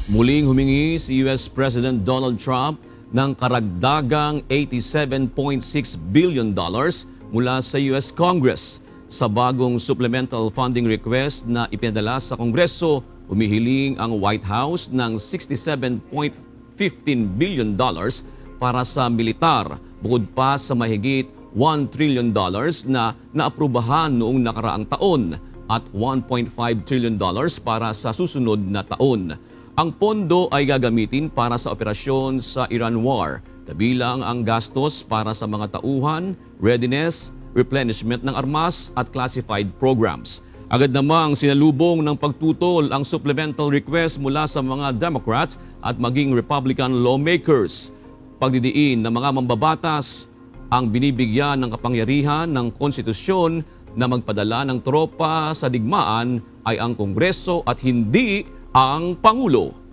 Muling humingi si US President Donald Trump ng karagdagang $87.6 billion mula sa US Congress. Sa bagong supplemental funding request na ipinadala sa Kongreso, humihiling ang White House ng $67.15 billion para sa militar, bukod pa sa mahigit $1 trillion na naaprubahan noong nakaraang taon at $1.5 trillion para sa susunod na taon. Ang pondo ay gagamitin para sa operasyon sa Iran War, kabilang ang gastos para sa mga tauhan, readiness, replenishment ng armas at classified programs. Agad namang sinalubong ng pagtutol ang supplemental request mula sa mga Democrat at maging Republican lawmakers. Pagdidiin ng mga mambabatas ang binibigyan ng kapangyarihan ng konstitusyon na magpadala ng tropa sa digmaan ay ang Kongreso at hindi ang Pangulo.